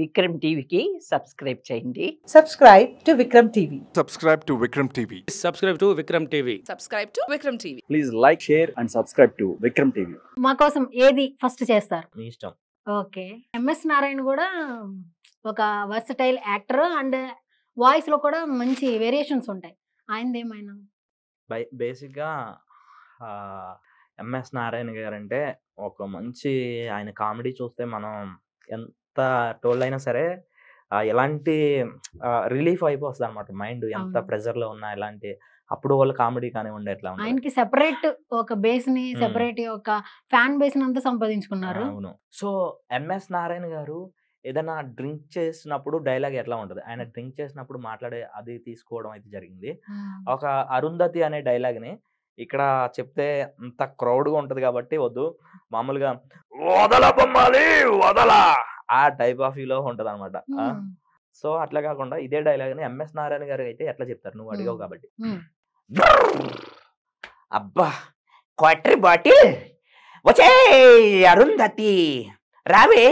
విక్రమ్ టీవీకి సబ్స్క్రైబ్ చేయండి. Subscribe to Vikram TV. Subscribe to Vikram TV. Subscribe to Vikram TV. Subscribe to Vikram TV. Please like, share and subscribe to Vikram TV. మా కోసం ఏది first చేస్తారు? మీ ఇష్టం. Okay. MS Narayana కూడా ఒక versatile actor and voice లో కూడా మంచి వేరియేషన్స్ ఉంటాయి. ఆయనది ఏమైనా? బేసిక్గా ఎంఎస్ నారాయణ గారు అంటే ఒక మంచి ఆయన కామెడీ చూస్తే మనం ఎంత టోల్ అయినా సరే ఎలాంటి రిలీఫ్ అయిపోతుంది అనమాట మైండ్. ఎంత ప్రెజర్ లో ఉన్నా ఎలాంటి అప్పుడు వాళ్ళ కామెడీ కానివ్వండి ఎట్లా ఉంటుంది. ఆయనకి సెపరేట్ ఒక బేస్ ని సెపరేట్ ఒక ఫ్యాన్ బేస్ అంతా సంపాదించుకున్నారు. అవును. సో ఎంఎస్ నారాయణ గారు ఏదైనా డ్రింక్ చేసినప్పుడు డైలాగ్ ఎట్లా ఉంటుంది, ఆయన డ్రింక్ చేసినప్పుడు మాట్లాడే అది తీసుకోవడం అయితే జరిగింది. ఒక అరుంధతి అనే డైలాగ్ ని ఇక్కడ చెప్తే అంత క్రౌడ్ గా ఉంటది కాబట్టి వద్దు, మామూలుగా వదల బొమ్మాలి వదల ఆ టైప్ ఆఫ్ లో ఉంటది అనమాట. సో అట్లా కాకుండా ఇదే డైలాగ్ ని ఎంఎస్ నారాయణ గారు అయితే ఎట్లా చెప్తారు, నువ్వు అడిగావు కాబట్టి. అబ్బా క్వార్టర్ బాటిల్ వచ్చే అరుంధతి రావే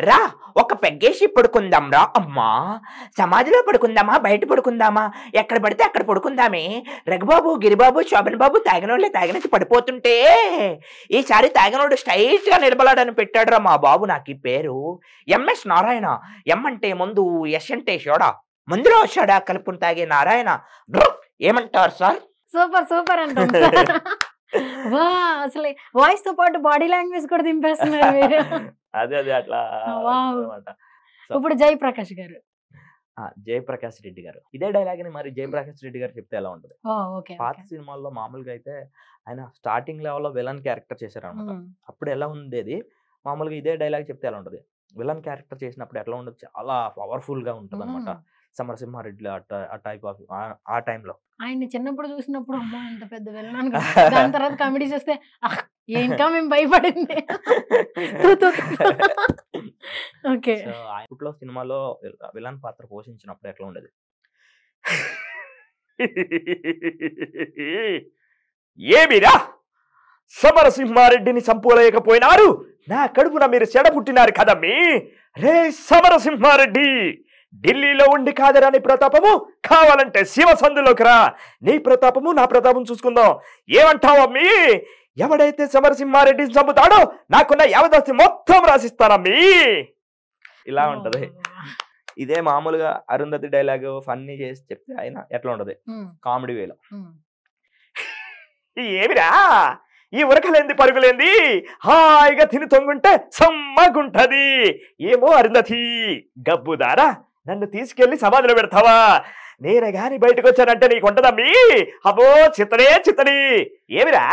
రా, ఒక పెగ్గేసి పడుకుందాం రా. అమ్మా సమాధిలో పడుకుందామా బయట పడుకుందామా, ఎక్కడ పడితే అక్కడ పడుకుందామే. రఘుబాబు గిరిబాబు శోభన్ బాబు తాగినోళ్ళే తాగినట్టు పడిపోతుంటే ఈసారి తాగినోడు స్ట్రైట్ గా నిలబడాడని పెట్టాడు రా మా బాబు నాకు ఈ పేరు. ఎంఎస్ నారాయణ. ఎం అంటే ముందు, ఎస్ అంటే షోడా, ముందులో షోడా కలుపుని తాగే నారాయణ. ఏమంటారు సార్? సూపర్ సూపర్ అంటాం. వా, అసలు వాయిస్ తో పాటు బాడీ లాంగ్వేజ్ కూడా దింపేస్తున్నారు మీరు. అదే అదే అట్లా అనమాట. ఇప్పుడు జయప్రకాష్ గారు, జయప్రకాష్ రెడ్డి గారు ఇదే డైలాగ్ ని మరి జయప్రకాష్ రెడ్డి గారు చెప్తే ఎలా ఉంటుంది? పాత సినిమాల్లో మామూలుగా అయితే ఆయన స్టార్టింగ్ లెవెల్లో విలన్ క్యారెక్టర్ చేశారు అనమాట. అప్పుడు ఎలా ఉండేది, మామూలుగా ఇదే డైలాగ్ చెప్తే ఎలా ఉంటుంది, విలన్ క్యారెక్టర్ చేసినప్పుడు ఎట్లా ఉండదు, చాలా పవర్ఫుల్ గా ఉంటుంది అనమాట. సమరసింహారెడ్డి ఆ టైప్ ఆఫ్ ఆ టైంలో ఆయన్ని చిన్నప్పుడు చూసినప్పుడు అమ్మా ఎంత పెద్ద వెళ్ళాను, దాని తర్వాత కామెడీ చేస్తే ఇంకా మేము భయపడింది. ఓకే. అప్పట్లో సినిమాలో విలన్ పాత్ర పోషించినప్పుడు ఎట్లా ఉండేది, ఏమిరా సమరసింహారెడ్డిని చంపులేకపోయినారు, నా కడుపున మీరు చెడ పుట్టినారు కదమ్మీ. రే సమరసింహారెడ్డి, ఢిల్లీలో ఉండి కాదరాని ప్రతాపము, కావాలంటే శివసందులోకి రా, నీ ప్రతాపము నా ప్రతాపం చూసుకుందాం. ఏమంటావమ్మీ? ఎవడైతే సమరసింహారెడ్డిని చంపుతాడో నాకున్న యావదస్తి మొత్తం రాసిస్తానమ్మీ. ఇలా ఉంటది. ఇదే మామూలుగా అరుంధతి డైలాగ్ ఫన్నీ చేసి చెప్తే ఆయన ఎట్లా ఉంటది, కామెడీ వేలో. ఏమిరా ఈ ఉరకలేంది పరుగులేంది, హాయిగా తిని తొంగుంటే సమ్మగుంటది. ఏమో అరుంధతి గబ్బుదారా, నన్ను తీసుకెళ్లి సమాధిలో పెడతావా? నేనే గాని బయటకు వచ్చానంటే నీకు ఉంటదమ్మీ. అబ్బో చిత్తడే చిత్తడి. ఏమిరా?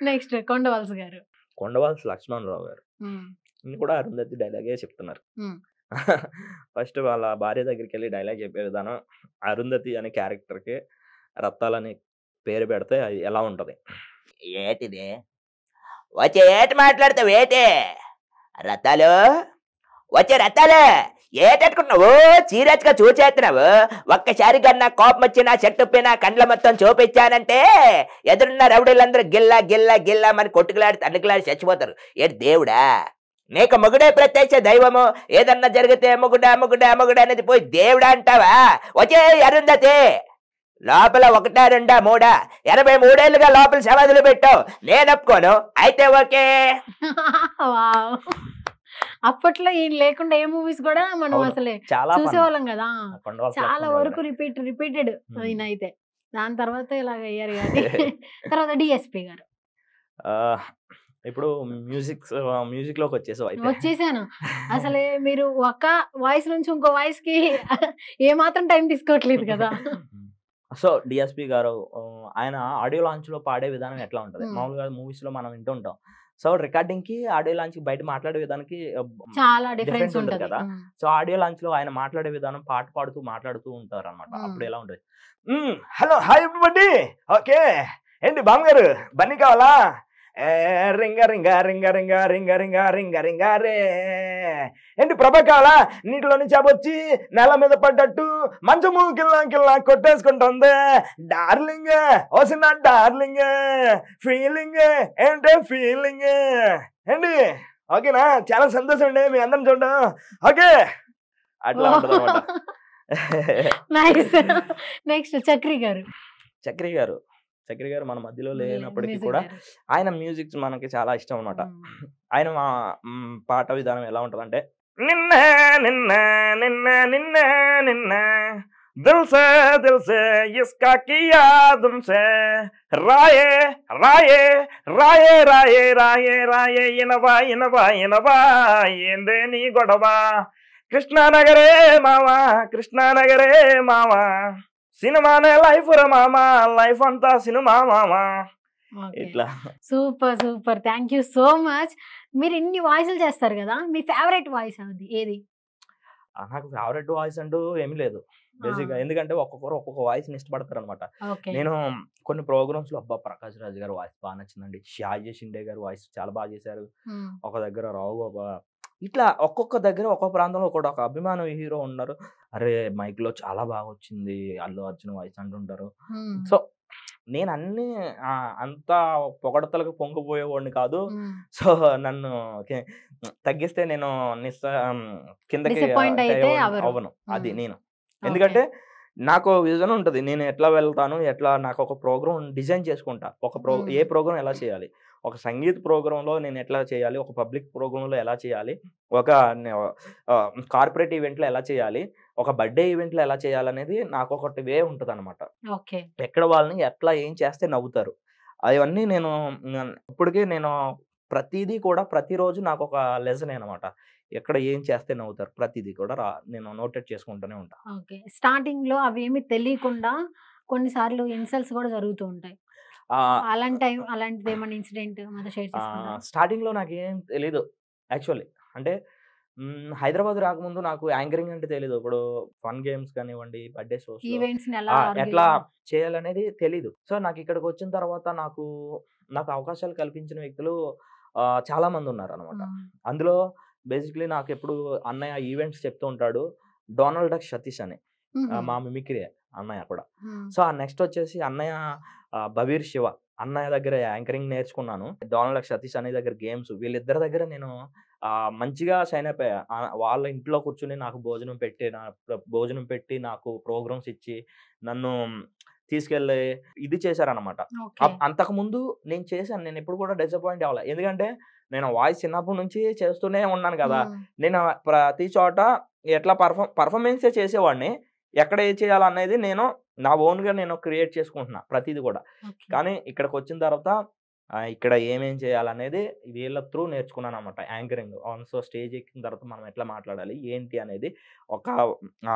నెక్స్ట్ కొండవలస గారు, కొండవలస లక్ష్మణరావు గారు కూడా అరుంధతి డైలాగే చెప్తున్నారు. ఫస్ట్ వాళ్ళ భార్య దగ్గరికి వెళ్ళి డైలాగ్ చెప్పే విధానం, అరుంధతి అనే క్యారెక్టర్ కి రత్తాలని పేరు పెడితే అది ఎలా ఉంటది. ఏటిది వచ్చే ఏటి మాట్లాడతావు, ఏటే రథాలు వచ్చే రథాలు ఏటట్టుకుంటున్నావు, సీరియస్గా చూసేస్తున్నావు. ఒక్కసారి కన్నా కోపం వచ్చి నా చెట్టు పైన కండ్ల మొత్తం చూపించానంటే ఎదురున్న రౌడీలందరూ గిల్లా గిల్లా గిల్లా మరి కొట్టుకులాడి తండ్రికిలాడి చచ్చిపోతారు. ఏంటి దేవుడా, నీకు మొగుడే ప్రత్యక్ష దైవము, ఏదన్నా జరిగితే మొగుడా మొగుడా మొగుడా అనేది పోయి దేవుడా అంటావా? వచ్చే అరుంధతి, లోపల 1, 2, 3 83 ఏళ్ళుగా లోపల సమాధులు పెట్టావు, నేను ఒప్పుకోను. అయితే ఓకే. అప్పట్లో ఈయన లేకుండా ఏ మూవీస్ కూడా మనం అసలే చూసేవాళ్ళం కదా, చాలా వరకు రిపీటెడ్ ఈయన అయితే. దాని తర్వాత ఇలాగ అయ్యారు కానీ. తర్వాత డిఎస్పి గారు, ఇప్పుడు మ్యూజిక్ లోకి వచ్చేసాను. అసలే మీరు ఒక వాయిస్ నుంచి ఇంకో వాయిస్ కి ఏ మాత్రం టైం తీసుకోవట్లేదు కదా. సో డిఎస్పి గారు ఆయన ఆడియో లాంచ్ లో పాడే విధానం ఎట్లా ఉంటది, మామూలుగా మూవీస్ లో మనం వింటూ ఉంటాం. సో రికార్డింగ్ కి ఆడియో లాంచ్ కి బయట మాట్లాడే విధానికి చాలా డిఫరెన్స్ ఉంటుంది కదా. సో ఆడియో లాంచ్ లో ఆయన మాట్లాడే విధానం పాట పాడుతూ మాట్లాడుతూ ఉంటారు అనమాట. అప్పుడు ఎలా ఉంటది, హలో హాయ్ ఎవ్రీబడీ, ఓకే ఏంటి బామ్మగారు బన్నీ కావాలా, రింగ రింగ రింగ రింగ రింగ రింగ రింగ రింగ రే ఏంటి ప్రభాకాల నీటిలోని చేపొచ్చి నేల మీద పడ్డట్టు మంచము కిల్లా కిల్లా కొట్టేసుకుంటుంది డార్లింగ్ ఓసిన డార్లింగ్ ఫీలింగ్ ఏంటే ఫీలింగ్ ఏంటి ఓకేనా చాలా సంతోషం అండి మీ అందరం చూడడం ఓకే అట్లా ఉంటుంది అనమాట. నెక్స్ట్ చక్రి గారు. చక్రి గారు మన మధ్యలో లేనప్పటికీ కూడా ఆయన మ్యూజిక్ మనకి చాలా ఇష్టం అనమాట. ఆయన పాట విధానం ఎలా ఉంటుంది అంటే నిన్న నిన్న నిన్న నిన్న నిన్న దిల్సే దిల్సే ఇస్కా కియా దుమ్సే రాయే రాయే రాయే రాయే రాయే రాయే ఇనవా ఇనవా ఇనవా ఏందే నీ గొడవ కృష్ణానగరే మావా కృష్ణానగరే మావా సినిమానే లైఫ్ రా మామా లైఫ్ అంతా సినిమా మామా. ఇట్లా super super, thank you so much. మీరు ఇన్ని వాయిస్లు చేస్తారు కదా, మీ ఫేవరెట్ వాయిస్ ఏది? నాకు ఫేవరెట్ వాయిస్ అంటూ ఏమీ లేదు బేసిక్ గా, ఎందుకంటే ఒక్కొక్కరు ఒక్కొక్క వాయిస్ ని ఇష్టపడతారు అనమాట. నేను కొన్ని ప్రోగ్రామ్స్ లో అబ్బా ప్రకాష్ రాజ్ గారు వాయిస్ బాగా నచ్చిందండి, షాజీ షిండే గారు వాయిస్ చాలా బాగా చేశారు, ఒక దగ్గర రావు బాబా, ఇట్లా ఒక్కొక్క దగ్గర ఒక్కొక్క ప్రాంతంలో కూడా ఒక అభిమాన హీరో ఉన్నారు. అరే మైక్ లో చాలా బాగా వచ్చింది అల్లు అర్జున్ వాయిస్ అంటుంటారు. సో నేను అన్ని అంతా పొగడతలకు పొంగిపోయేవాడిని కాదు. సో నన్ను తగ్గిస్తే నేను కిందకి అవను, అది నేను. ఎందుకంటే నాకు విజన్ ఉంటుంది, నేను ఎట్లా వెళ్తాను, ఎట్లా నాకు ఒక ప్రోగ్రామ్ డిజైన్ చేసుకుంటా. ఏ ప్రోగ్రామ్ ఎలా చేయాలి, ఒక సంగీత ప్రోగ్రాంలో నేను ఎట్లా చేయాలి, ఒక పబ్లిక్ ప్రోగ్రాంలో ఎలా చేయాలి, ఒక కార్పొరేట్ ఈవెంట్లో ఎలా చేయాలి, ఒక బర్త్డే ఈవెంట్లో ఎలా చేయాలనేది నాకు ఒకటి వే ఉంటుంది అనమాట. ఎక్కడ వాళ్ళని ఎట్లా ఏం చేస్తే నవ్వుతారు అవన్నీ నేను ఇప్పటికీ నేను ప్రతిదీ కూడా ప్రతిరోజు నాకు ఒక లెసన్ అనమాట. ఎక్కడ ఏం చేస్తే నవ్వుతారు ప్రతిదీ కూడా నేను నోటెడ్ చేసుకుంటూనే ఉంటా. స్టార్టింగ్ లో అవేమి తెలియకుండా కొన్నిసార్లు ఇన్సల్ట్స్ కూడా జరుగుతూ ఉంటాయి. అలాంటిది ఏమైనా ఇన్సిడెంట్ స్టార్టింగ్ లో నాకు ఏం తెలీదు యాక్చువల్లీ. అంటే హైదరాబాద్ రాకముందు నాకు యాంకరింగ్ అంటే తెలీదు. ఇప్పుడు ఫన్ గేమ్స్ కానివ్వండి, బర్త్డే షోస్ ఎట్లా చేయాలనేది తెలీదు. సో నాకు ఇక్కడికి వచ్చిన తర్వాత నాకు అవకాశాలు కల్పించిన వ్యక్తులు చాలా మంది ఉన్నారు అనమాట. అందులో బేసిక్లీ నాకు ఎప్పుడు అన్నయ్య ఈవెంట్స్ చెప్తూ ఉంటాడు, డొనాల్డ్ డక్ సతీష్ అని మా మిమిక్రీ అన్నయ్య కూడా. సో ఆ నెక్స్ట్ వచ్చేసి అన్నయ్య బవీర్ శివ అన్నయ్య దగ్గర యాంకరింగ్ నేర్చుకున్నాను. డొనాల్డ్ డక్ సతీష్ అనే దగ్గర గేమ్స్, వీళ్ళిద్దరి దగ్గర నేను మంచిగా షైన్ అయిపోయా. వాళ్ళ ఇంట్లో కూర్చుని నాకు భోజనం పెట్టి నాకు ప్రోగ్రామ్స్ ఇచ్చి నన్ను తీసుకెళ్ళి ఇది చేశారనమాట. అంతకుముందు నేను చేశాను, నేను ఎప్పుడు కూడా డిసప్పాయింట్ అవ్వాలి. ఎందుకంటే నేను వాయిస్ చిన్నప్పటి నుంచి చేస్తూనే ఉన్నాను కదా. నేను ప్రతి చోట ఎట్లా పర్ఫార్మెన్సే చేసేవాడిని, ఎక్కడ ఏం చేయాలనేది నేను నా ఓన్గా నేను క్రియేట్ చేసుకుంటున్నా ప్రతిది కూడా. కానీ ఇక్కడికి వచ్చిన తర్వాత ఇక్కడ ఏమేం చేయాలనేది వీళ్ళ త్రూ నేర్చుకున్నాను అనమాట. యాంకరింగ్ సో స్టేజ్ ఎక్కిన తర్వాత మనం ఎట్లా మాట్లాడాలి ఏంటి అనేది, ఒక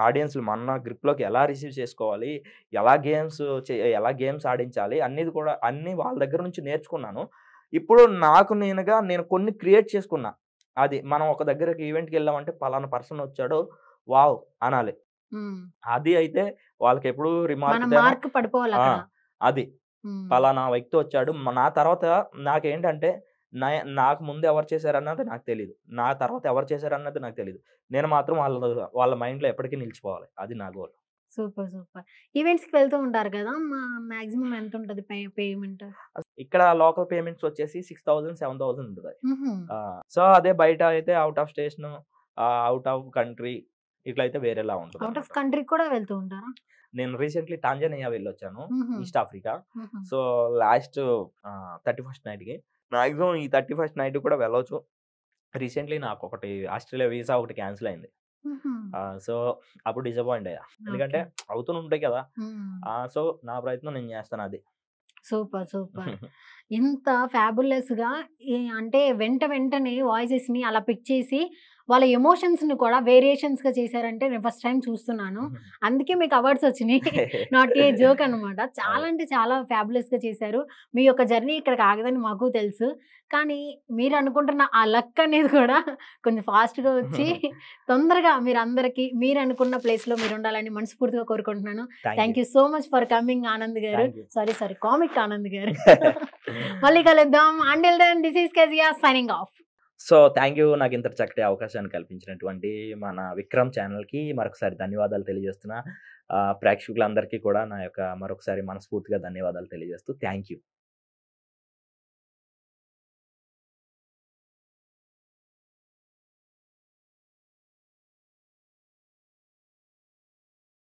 ఆడియన్స్ మన గ్రిప్లోకి ఎలా రిసీవ్ చేసుకోవాలి, ఎలా గేమ్స్ ఆడించాలి అనేది కూడా అన్ని వాళ్ళ దగ్గర నుంచి నేర్చుకున్నాను. ఇప్పుడు నేను కొన్ని క్రియేట్ చేసుకున్నా. అది మనం ఒక దగ్గరకి ఈవెంట్కి వెళ్ళామంటే పలానా పర్సన్ వచ్చాడు వావ్ అనాలి. అది అయితే వాళ్ళకి ఎప్పుడు రిమార్క్ అది పలానా వ్యక్తి వచ్చాడు. నా తర్వాత నాకేంటంటే నాకు ముందు ఎవరు చేశారన్నది నాకు తెలియదు, నా తర్వాత ఎవరు చేశారన్నది నాకు తెలియదు. నేను మాత్రం వాళ్ళ మైండ్లో ఎప్పటికీ నిలిచిపోవాలి, అది నా గోల్. Super super. ఈవెంట్స్ కి వెళ్తూ ఉంటారు కదా, మాక్సిమం ఎంత ఉంటుంది పేమెంట్? ఇక్కడ లోకల్ పేమెంట్స్ వచ్చేసి 6,000 7,000 ఉంటుంది. సో అదే బయట అయితే out of station, out of country ఇట్లా అయితే వేరేలా ఉంటుంది. అవుట్ ఆఫ్ కంట్రీ కూడా వెళ్తూ ఉంటారా? నేను రీసెంట్లీ టాంజానియా వెళ్ళొచ్చాను, east Africa. So last 31st నైట్కి మాక్సిమం ఈ 31st నైట్ కూడా వెళ్ళొచ్చు. రీసెంట్లీ నాకు ఒకటి ఆస్ట్రేలియా వీసా ఒకటి క్యాన్సిల్ అయింది. సో అప్పుడు డిసప్పాయింట్ అయ్యా, ఎందుకంటే అవుతూనే ఉంటాయి కదా. సో నా ప్రయత్నం నేను చేస్తాను అది. Super super. ఇంత ఫ్యాబులస్ గా అంటే వెంటనే వాయిసెస్ ని అలా పిక్ చేసి వాళ్ళ ఎమోషన్స్ ని కూడా వేరియేషన్స్ గా చేశారంటే నేను ఫస్ట్ టైం చూస్తున్నాను. అందుకే మీకు అవార్డ్స్ వచ్చినాయి, నాట్ ఏ జోక్ అనమాట. చాలా అంటే చాలా ఫ్యాబులస్ గా చేశారు. మీ యొక్క జర్నీ ఇక్కడికి ఆగదని మాకు తెలుసు, కానీ మీరు అనుకుంటున్న ఆ లక్ అనేది కూడా కొంచెం ఫాస్ట్ గా వచ్చి తొందరగా మీరు అనుకున్న ప్లేస్ లో మీరు ఉండాలని మనస్ఫూర్తిగా కోరుకుంటున్నాను. Thank you so much for coming Anand గారు, సారీ కామిక్ ఆనంద్ గారు. మళ్ళీ కలుద్దాం. Until then this is Kezia signing off. So thank you, నాకు ఇంత చక్కటి అవకాశాన్ని కల్పించినటువంటి మన విక్రమ్ ఛానల్కి మరొకసారి ధన్యవాదాలు తెలియజేస్తున్నా. ప్రేక్షకులందరికీ కూడా నా యొక్క మరొకసారి మనస్ఫూర్తిగా ధన్యవాదాలు తెలియజేస్తూ థ్యాంక్ యూ.